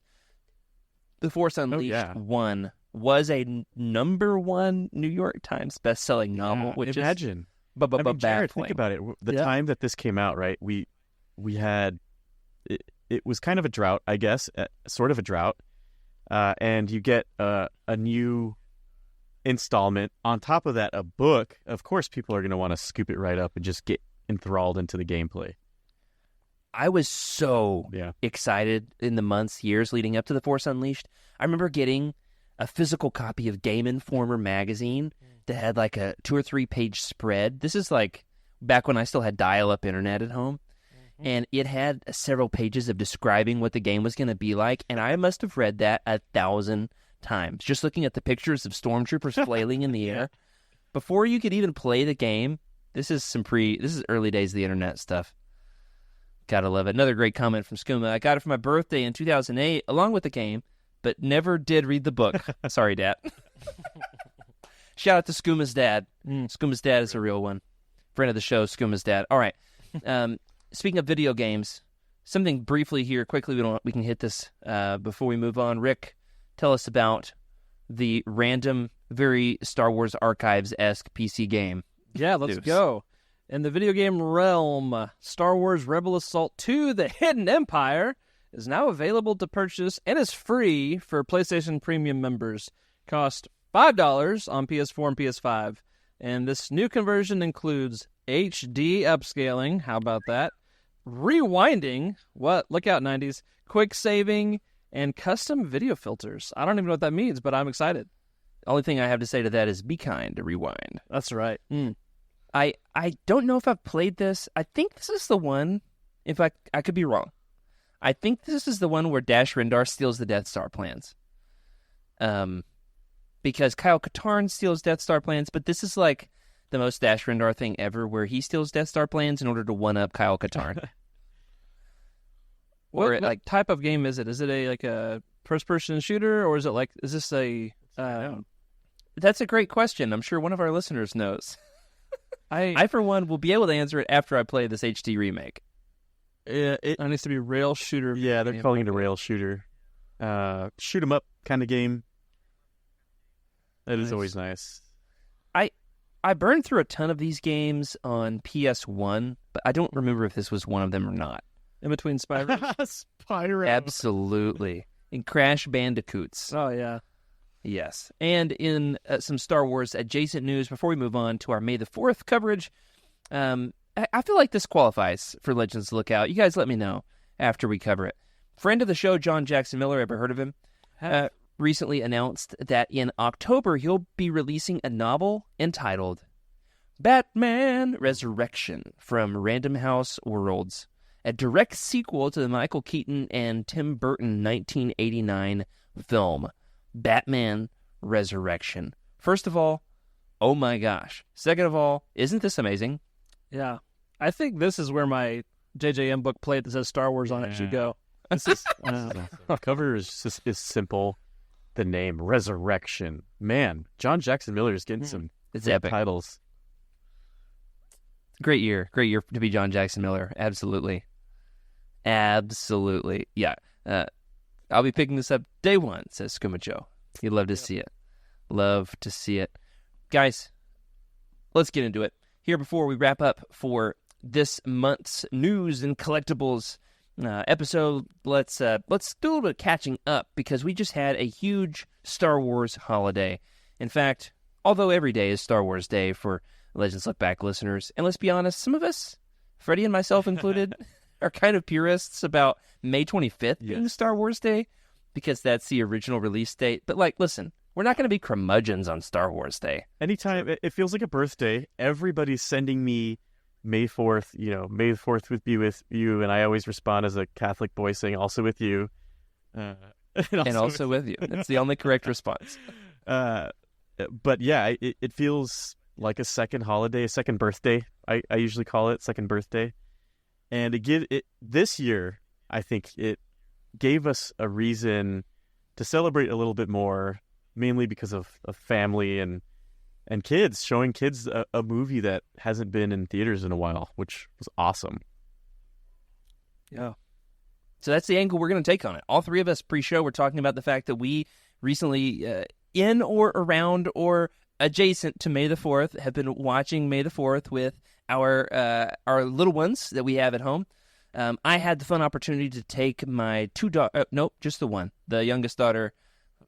the Force Unleashed 1 was a number 1 New York Times bestselling novel, which imagine. is Jared, think about it. The time that this came out, right? We had it was kind of a drought, I guess, sort of a drought, and you get a new installment on top of that, a book. Of course, people are going to want to scoop it right up and just get enthralled into the gameplay. I was so excited in the years leading up to The Force Unleashed. I remember getting a physical copy of Game Informer magazine that had like a 2 or 3 page spread. This is like back when I still had dial-up internet at home. And it had several pages of describing what the game was going to be like. And I must have read that 1,000 times, just looking at the pictures of stormtroopers flailing in the air. Before you could even play the game, this is early days of the internet stuff. Gotta love it. Another great comment from Skooma. I got it for my birthday in 2008, along with the game, but never did read the book. Sorry, Dad. Shout out to Skooma's dad. Skooma's dad is a real one. Friend of the show, Skooma's dad. All right. Speaking of video games, something briefly here, quickly, we can hit this before we move on. Rick, tell us about the random, very Star Wars Archives-esque PC game. Yeah, let's go. In the video game realm, Star Wars Rebel Assault 2, The Hidden Empire, is now available to purchase and is free for PlayStation Premium members. Cost $5 on PS4 and PS5. And this new conversion includes HD upscaling, how about that? Rewinding, look out 90s, quick saving, and custom video filters. I don't even know what that means, but I'm excited. Only thing I have to say to that is be kind to rewind. That's right. I don't know if I've played this. I think this is the one, in fact, I could be wrong. I think this is the one where Dash Rendar steals the Death Star plans. Because Kyle Katarn steals Death Star plans, but this is like the most Dash Rendar thing ever, where he steals Death Star plans in order to one-up Kyle Katarn. What type of game is it? Is it a first-person shooter, or is this a... That's a great question. I'm sure one of our listeners knows. I, for one, will be able to answer it after I play this HD remake. It needs to be rail shooter. Yeah, they're calling it a rail shooter. Shoot 'em up kind of game. That is always nice. I burned through a ton of these games on PS1, but I don't remember if this was one of them or not. In between Spyro. Spyro. Absolutely. In Crash Bandicoots. Oh, yeah. Yes. And in some Star Wars adjacent news, before we move on to our May the 4th coverage, I feel like this qualifies for Legends Lookout. You guys let me know after we cover it. Friend of the show, John Jackson Miller, ever heard of him? Recently announced that in October he'll be releasing a novel entitled Batman Resurrection from Random House Worlds, a direct sequel to the Michael Keaton and Tim Burton 1989 film, Batman Resurrection. First of all, oh my gosh. Second of all, isn't this amazing? Yeah. I think this is where my JJM book plate that says Star Wars on it should go. This is, cover is simple. The name Resurrection. Man, John Jackson Miller is getting some epic titles. Great year to be John Jackson Miller. Absolutely. Yeah. I'll be picking this up day one, says Skooma Joe. You'd love to see it. Love to see it. Guys, let's get into it. Here, before we wrap up for this month's news and collectibles episode, let's do a little bit of catching up, because we just had a huge Star Wars holiday. In fact, although every day is Star Wars Day for Legends Look Back listeners, and let's be honest, some of us, Freddie and myself included, are kind of purists about May 25th being Star Wars Day, because that's the original release date. But listen, we're not going to be curmudgeons on Star Wars Day. Anytime it feels like a birthday, everybody's sending me May 4th, May the 4th would be with you, and I always respond as a Catholic boy saying, also with you. And also with you. That's the only correct response. But yeah, it feels like a second holiday, a second birthday. I usually call it second birthday. And this year, I think it gave us a reason to celebrate a little bit more mainly because of family and kids, showing kids a movie that hasn't been in theaters in a while, which was awesome. Yeah. So that's the angle we're going to take on it. All three of us pre-show were talking about the fact that we recently, in or around or adjacent to May the 4th, have been watching May the 4th with our little ones that we have at home. I had the fun opportunity to take my just the one. The youngest daughter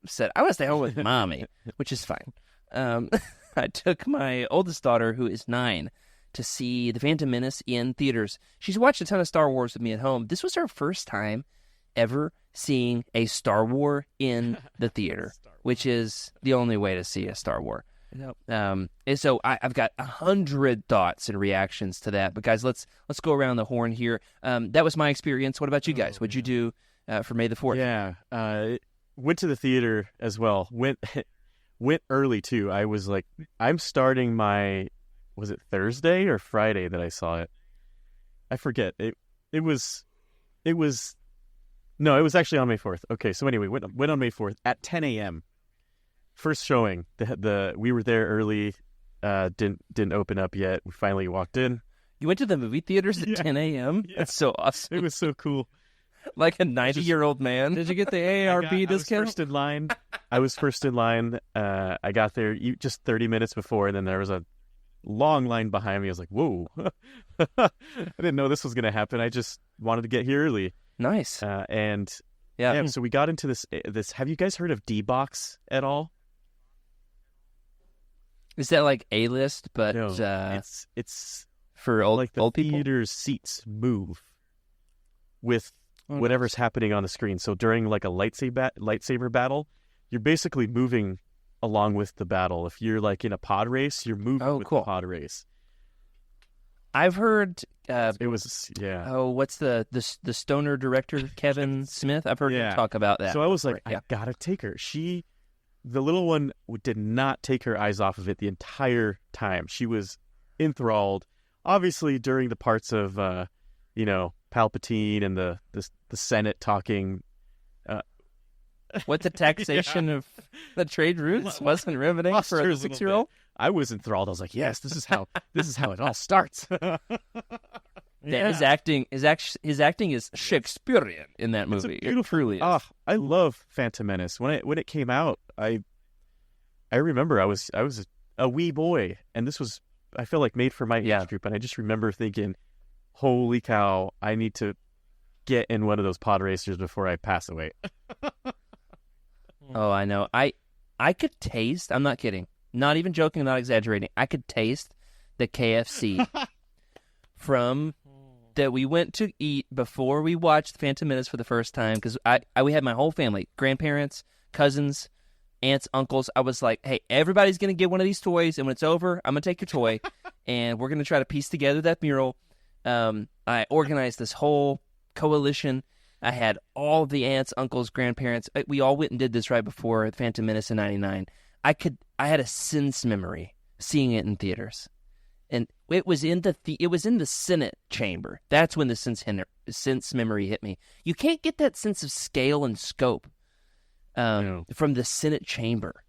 said, I want to stay home with mommy, which is fine. I took my oldest daughter, who is 9, to see The Phantom Menace in theaters. She's watched a ton of Star Wars with me at home. This was her first time ever seeing a Star War in the theater, which is the only way to see a Star War. Yep. And so I've got 100 thoughts and reactions to that. But guys, let's go around the horn here. That was my experience. What about you guys? What'd you do for May the 4th? Yeah, went to the theater as well. Went early too. I was like, I'm starting my. Was it Thursday or Friday that I saw it? I forget. It was actually on May 4th. Okay, so anyway, went on May 4th at 10 a.m. First showing. We were there early. Didn't open up yet. We finally walked in. You went to the movie theaters at 10 a.m.? Yeah. That's so awesome. It was so cool. Like a 90-year-old man. Did you get the AARP discount? I was first in line. I got there just 30 minutes before, and then there was a long line behind me. I was like, whoa. I didn't know this was going to happen. I just wanted to get here early. Nice. So we got into this. Have you guys heard of D-Box at all? Is that like A-list, but no, it's for old people? Theater's seats move with whatever's happening on the screen. So during like a lightsaber battle, you're basically moving along with the battle. If you're like in a pod race, you're moving with the pod race. I've heard it was what's the stoner director Kevin Smith? I've heard him talk about that. So I was like, I gotta take her. The little one did not take her eyes off of it the entire time. She was enthralled. Obviously, during the parts of Palpatine and the Senate talking. What the taxation of the trade routes wasn't riveting for a 6-year-old? I was enthralled. I was like, yes, this is how it all starts. Yeah. His acting is Shakespearean in that movie. It truly is. I love Phantom Menace. When it came out, I remember I was a wee boy, and this was, I feel like, made for my age group, and I just remember thinking, holy cow, I need to get in one of those pod racers before I pass away. Oh, I know. I could taste, I'm not kidding, not even joking, not exaggerating, I could taste the KFC from that we went to eat before we watched Phantom Menace for the first time, because we had my whole family, grandparents, cousins, aunts, uncles. I was like, hey, everybody's going to get one of these toys, and when it's over, I'm going to take your toy, and we're going to try to piece together that mural. I organized this whole coalition. I had all the aunts, uncles, grandparents. We all went and did this right before Phantom Menace in '99. I had a sense memory seeing it in theaters, and it was in the Senate chamber. That's when the sense memory hit me. You can't get that sense of scale and scope from the Senate chamber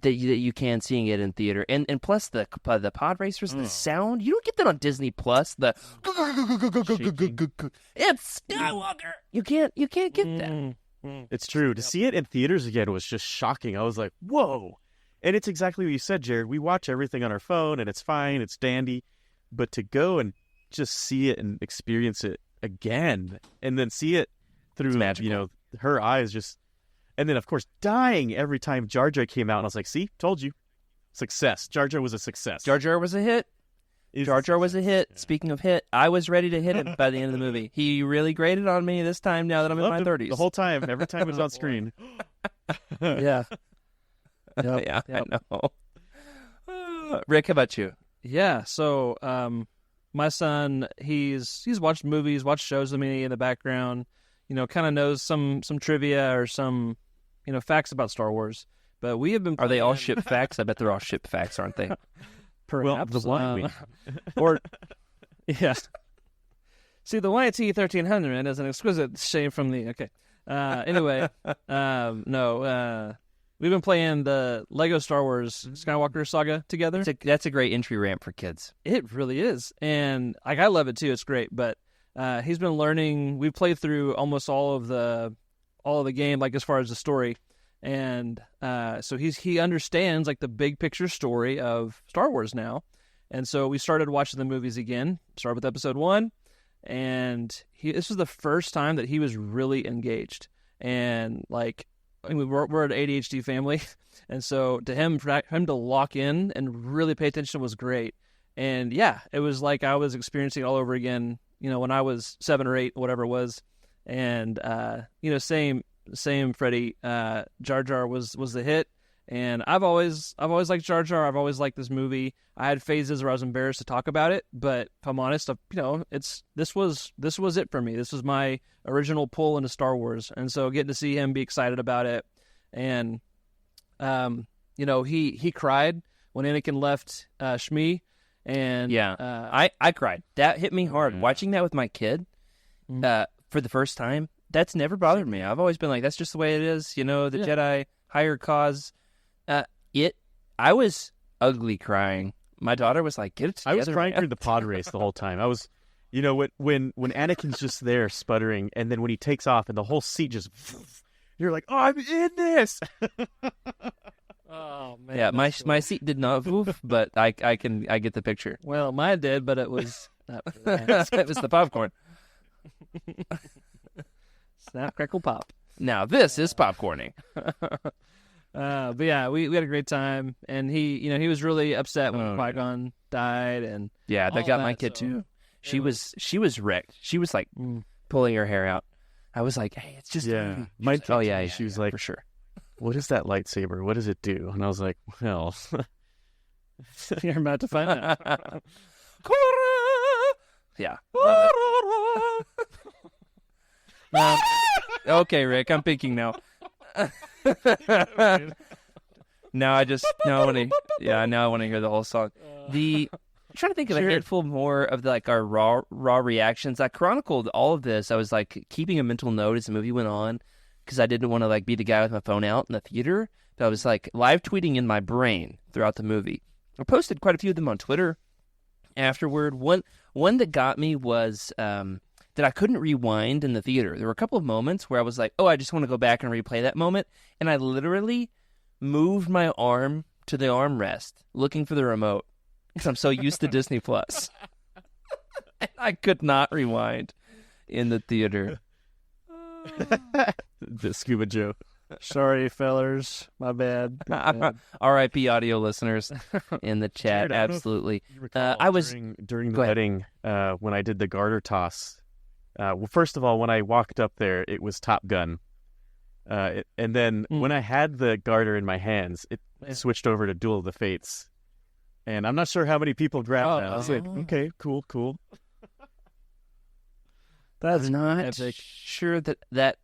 that you can seeing it in theater, and plus the pod racers, the sound, you don't get that on Disney Plus. The it's Skywalker. You can't get that. It's true. To see it in theaters again was just shocking. I was like, whoa. And it's exactly what you said, Jared. We watch everything on our phone, and it's fine, it's dandy, but to go and just see it and experience it again, and then see it through her eyes, just. And then, of course, dying every time Jar Jar came out. And I was like, see, told you. Success. Jar Jar was a success. Jar Jar was a hit. Jar Jar was a hit. Yeah. Speaking of hit, I was ready to hit him by the end of the movie. He really grated on me this time now that I'm in my 30s. The whole time. Every time it was on screen. Yeah. Yeah, I know. Rick, how about you? Yeah, so my son, he's watched movies, watched shows with me in the background, kind of knows some trivia or some facts about Star Wars, but we have been. Are they all ship facts? I bet they're all ship facts, aren't they? Perhaps. Well, the one or yeah. See, the YT 1300 is an exquisite shame from the. Okay. Anyway, no. we've been playing the Lego Star Wars Skywalker saga together. That's a great entry ramp for kids. It really is, and like I love it too. It's great, but he's been learning. We've played through almost all of the game, like as far as the story, and so he understands like the big picture story of Star Wars now, and so we started watching the movies again. Started with Episode 1, and this was the first time that he was really engaged, and like. I mean, we're an ADHD family, and so for him to lock in and really pay attention was great. And yeah, it was like I was experiencing it all over again, when I was 7 or 8, whatever it was. And same Freddie. Jar Jar was the hit, and I've always liked Jar Jar. I've always liked this movie. I had phases where I was embarrassed to talk about it, but if I'm honest, this was it for me. This was my original pull into Star Wars, and so getting to see him be excited about it, and he cried when Anakin left Shmi, and I cried. That hit me hard watching that with my kid for the first time. That's never bothered me. I've always been like, that's just the way it is. The Jedi higher cause. I was ugly crying. My daughter was like, "Get it together." I was crying through the pod race the whole time. I was, when Anakin's just there sputtering, and then when he takes off and the whole seat just, you're like, "Oh, I'm in this." Oh man! Yeah, my seat did not move, but I get the picture. Well, mine did, but it was it was the popcorn. Snap, crackle, pop. Now this is popcorning. But yeah, we had a great time, and he was really upset when Qui-Gon died, and yeah, that got my kid too. She was wrecked. She was like pulling her hair out. I was like, hey, it's just yeah. She was like, for sure. What is that lightsaber? What does it do? And I was like, well, you're about to find out. Yeah. Okay, Rick, I'm thinking now. Now I want to hear the whole song. I'm trying to think of a handful more of our raw reactions. I chronicled all of this. I was like keeping a mental note as the movie went on because I didn't want to like be the guy with my phone out in the theater. But I was like live tweeting in my brain throughout the movie. I posted quite a few of them on Twitter afterward. One that got me was that I couldn't rewind in the theater. There were a couple of moments where I was like, oh, I just want to go back and replay that moment. And I literally moved my arm to the armrest looking for the remote because I'm so used to Disney Plus. And I could not rewind in the theater. The Scuba Joe. Sorry, fellers. My bad. R.I.P. audio listeners in the chat. Jared, absolutely. I was during the wedding when I did the garter toss. Well, first of all, when I walked up there, it was Top Gun. And then when I had the garter in my hands, it switched over to Duel of the Fates. And I'm not sure how many people grabbed that. I was like, okay, cool. That's not sure that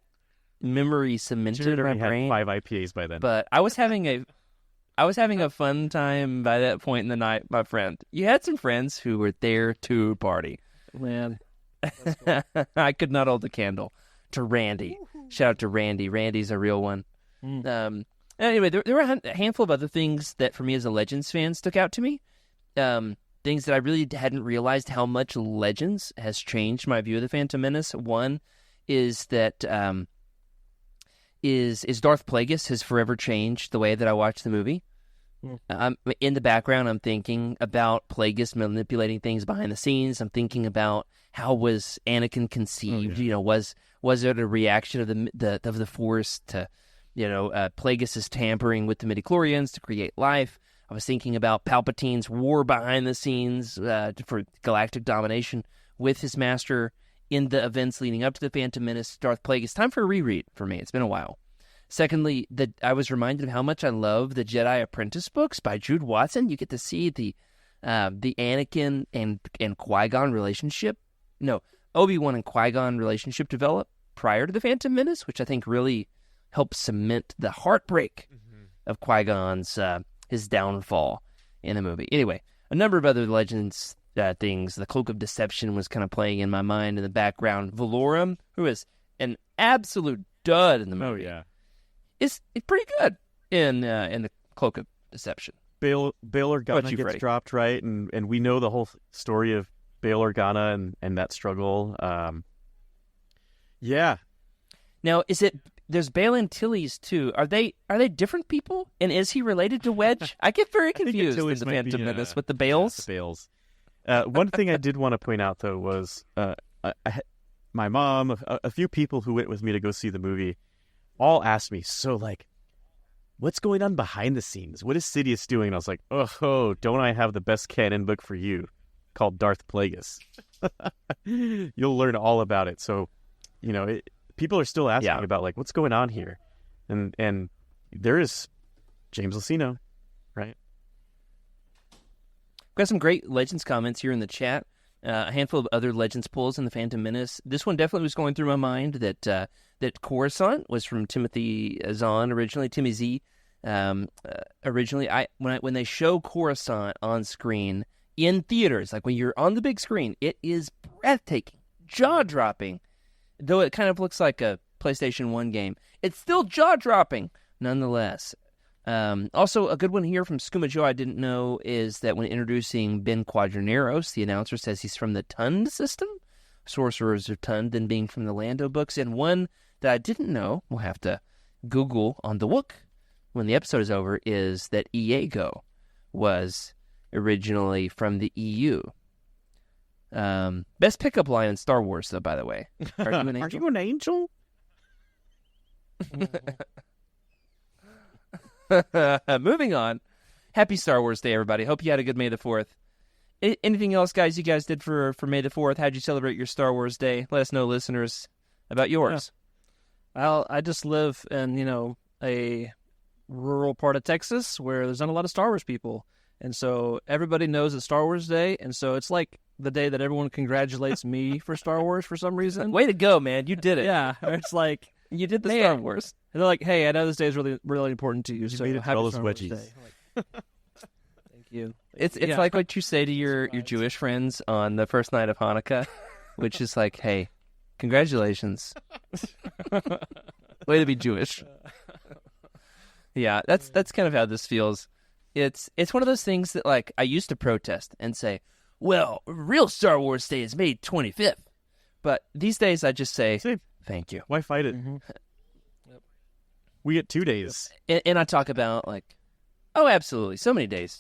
memory cemented in my brain. Had 5 IPAs by then. But I was having a fun time by that point in the night, my friend. You had some friends who were there to party. Man. Cool. I could not hold the candle to Randy. Shout out to Randy. Randy's a real one. Anyway, there were a handful of other things that for me as a Legends fan stuck out to me. Things that I really hadn't realized how much Legends has changed my view of the Phantom Menace. One is that is Darth Plagueis has forever changed the way that I watch the movie. In the background, I'm thinking about Plagueis manipulating things behind the scenes. I'm thinking about how was Anakin conceived. Was it a reaction of the Force to, Plagueis' tampering with the midichlorians to create life? I was thinking about Palpatine's war behind the scenes for galactic domination with his master in the events leading up to the Phantom Menace. Darth Plagueis. Time for a reread for me. It's been a while. Secondly, I was reminded of how much I love the Jedi Apprentice books by Jude Watson. You get to see the Anakin and Qui-Gon relationship. No, Obi-Wan and Qui-Gon relationship develop prior to the Phantom Menace, which I think really helps cement the heartbreak of Qui-Gon's his downfall in the movie. Anyway, a number of other Legends things. The Cloak of Deception was kind of playing in my mind in the background. Valorum, who is an absolute dud in the movie. Oh, yeah. It's pretty good. in the Cloak of Deception. Bail Organa you, gets Freddie? dropped, right? And we know the whole story of Bail Organa and that struggle. Yeah. Now, there's Bale and Tilly's too. Are they different people? And is he related to Wedge? I get very confused in Tilly's the might Phantom be, Menace with the Bales. The Bales. One thing I did want to point out, though, was my mom, a few people who went with me to go see the movie, all asked me, so, like, what's going on behind the scenes? What is Sidious doing? And I was like, oh, don't I have the best canon book for you called Darth Plagueis? You'll learn all about it. So, people are still asking about, like, what's going on here? And there is James Luceno, right? Got some great Legends comments here in the chat. A handful of other Legends pulls in the Phantom Menace. This one definitely was going through my mind that Coruscant was from Timothy Zahn originally, Timmy Z. Originally, when they show Coruscant on screen in theaters, like when you're on the big screen, it is breathtaking, jaw-dropping. Though it kind of looks like a PlayStation 1 game, it's still jaw-dropping nonetheless. Also, a good one here from Skooma Joe I didn't know is that when introducing Ben Quadraneros, the announcer says he's from the Tund system, Sorcerers of Tund, then being from the Lando books. And one that I didn't know, we'll have to Google on the Wook when the episode is over, is that Iago was originally from the EU. Best pickup line in Star Wars, though, by the way. Are you an angel? Are you an angel? Moving on. Happy Star Wars Day, everybody. Hope you had a good May the 4th. Anything else, guys, you guys did for May the 4th? How'd you celebrate your Star Wars Day? Let us know, listeners, about yours. Yeah. Well, I just live in, a rural part of Texas where there's not a lot of Star Wars people. And so everybody knows it's Star Wars Day. And so it's like the day that everyone congratulates me for Star Wars for some reason. Way to go, man. You did it. Yeah. It's like, You did the Man. Star Wars. and they're like, hey, I know this day is really, really important to you. So made it happy all those Star Wars wedgies. Day. I'm like, thank you. It's Yeah. like what you say to your Jewish friends on the first night of Hanukkah, which is like, hey, congratulations. Way to be Jewish. Yeah, that's kind of how this feels. It's one of those things that, like, I used to protest and say, well, real Star Wars Day is May 25th. But these days I just say, Same. thank you. Why fight it? Mm-hmm. We get 2 days. And I talk about, like, oh, absolutely, so many days.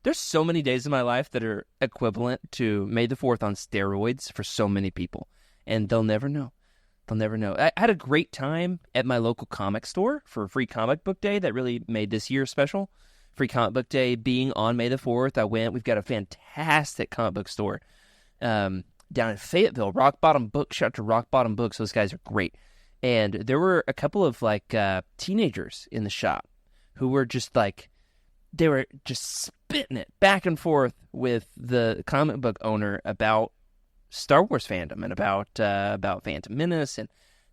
There's so many days in my life that are equivalent to May the 4th on steroids for so many people. And they'll never know. They'll never know. I had a great time at my local comic store for Free Comic Book Day. That really made this year special. Free Comic Book Day being on May the 4th, I went. We've got a fantastic comic book store down in Fayetteville. Rock Bottom Books. Shout out to Rock Bottom Books. Those guys are great. And there were a couple of, like, teenagers in the shop who were just, like, they were just spitting it back and forth with the comic book owner about Star Wars fandom and about Phantom Menace, and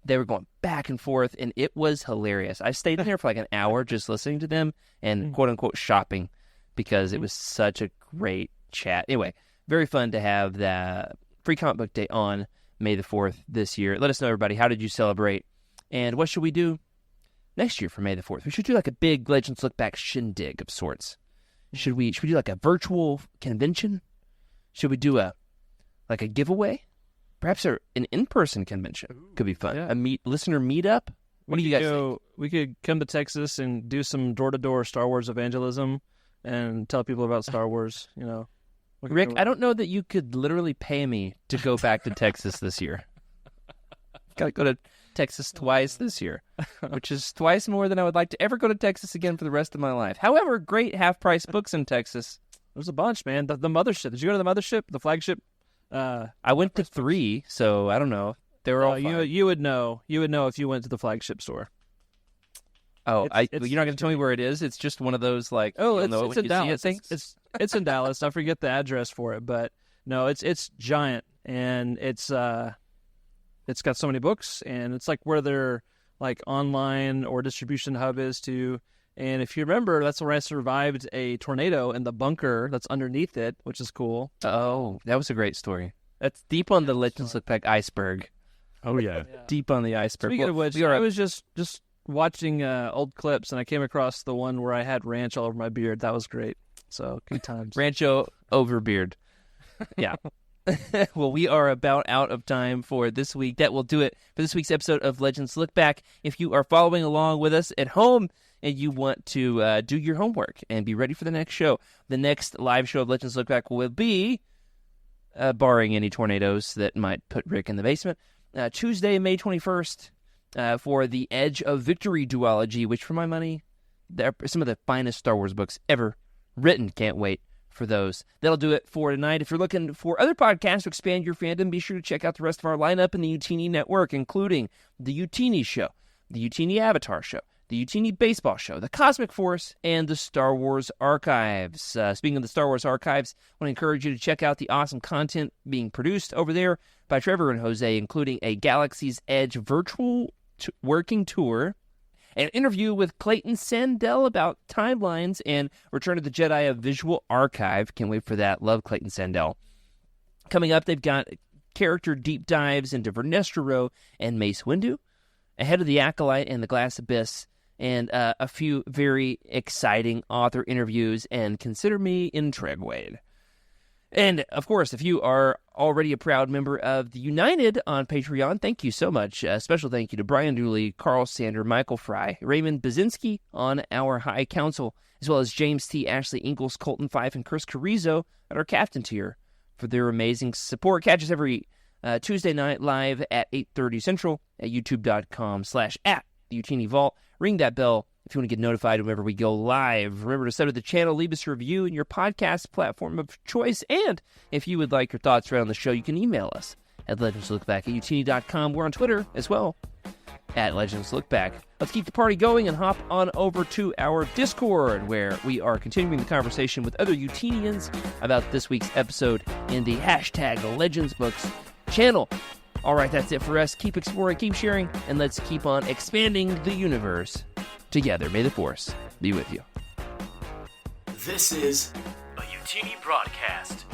they were going back and forth, and it was hilarious. I stayed in there for like an hour just listening to them and quote-unquote shopping because it was such a great chat. Anyway, very fun to have that Free Comic Book Day on May the 4th this year. Let us know, everybody, how did you celebrate, and what should we do next year for May the 4th? We should do like a big Legends Look Back shindig of sorts. Should we do like a virtual convention? Should we do a giveaway? Perhaps an in-person convention could be fun. Yeah. A listener meetup? What do you guys think? We could come to Texas and do some door-to-door Star Wars evangelism and tell people about Star Wars, We could Rick, go- I don't know that you could literally pay me to go back to Texas this year. Got to go to Texas twice this year, which is twice more than I would like to ever go to Texas again for the rest of my life. However, great half-price books in Texas. There's a bunch, man. The mothership. Did you go to the mothership? The flagship? I went to 3, so I don't know. They were all fine. you would know. You would know if you went to the flagship store. Oh, it's- you're not going to tell me where it is? It's just one of those, like, you'll know it's when in you Dallas. see it things? It's in Dallas. I forget the address for it, but no, it's giant, and it's got so many books, and it's like where their like online or distribution hub is too. And if you remember, that's where I survived a tornado in the bunker that's underneath it, which is cool. Oh, that was a great story. That's deep on the Legends Look Back iceberg. Oh, yeah. Deep on the iceberg. Speaking of which, we are I was just watching old clips, and I came across the one where I had ranch all over my beard. That was great. So good times. Rancho over beard. Yeah. Well, we are about out of time for this week. That will do it for this week's episode of Legends Look Back. If you are following along with us at home and you want to do your homework and be ready for the next show, the next live show of Legends Look Back will be, barring any tornadoes that might put Rick in the basement, Tuesday, May 21st, for the Edge of Victory duology, which for my money, they're some of the finest Star Wars books ever written. Can't wait for those. That'll do it for tonight. If you're looking for other podcasts to expand your fandom, be sure to check out the rest of our lineup in the Utini Network, including the Utini Show, the Utini Avatar Show, the Utini Baseball Show, the Cosmic Force, and the Star Wars Archives. Speaking of the Star Wars Archives, I want to encourage you to check out the awesome content being produced over there by Trevor and Jose, including a Galaxy's Edge virtual working tour, an interview with Clayton Sandell about timelines, and Return of the Jedi, a visual archive. Can't wait for that. Love Clayton Sandell. Coming up, they've got character deep dives into Vernestra and Mace Windu, Ahead of the Acolyte and the Glass Abyss, and a few very exciting author interviews, and Consider Me Intrigue Wade. And, of course, if you are already a proud member of the United on Patreon, thank you so much. A special thank you to Brian Dooley, Carl Sander, Michael Fry, Raymond Baczynski on our High Council, as well as James T., Ashley Ingalls, Colton Fife, and Chris Carrizo at our Captain tier for their amazing support. Catch us every Tuesday night live at 8:30 Central at youtube.com/@theUtini Vault. Ring that bell if you want to get notified whenever we go live. Remember to sub to the channel, leave us a review in your podcast platform of choice, and if you would like your thoughts around the show, you can email us at legendslookback@utini.com. We're on Twitter as well, at legendslookback. Let's keep the party going and hop on over to our Discord, where we are continuing the conversation with other Utinians about this week's episode in the #LegendsBooks channel. All right, that's it for us. Keep exploring, keep sharing, and let's keep on expanding the universe together. May the Force be with you. This is a Utini broadcast.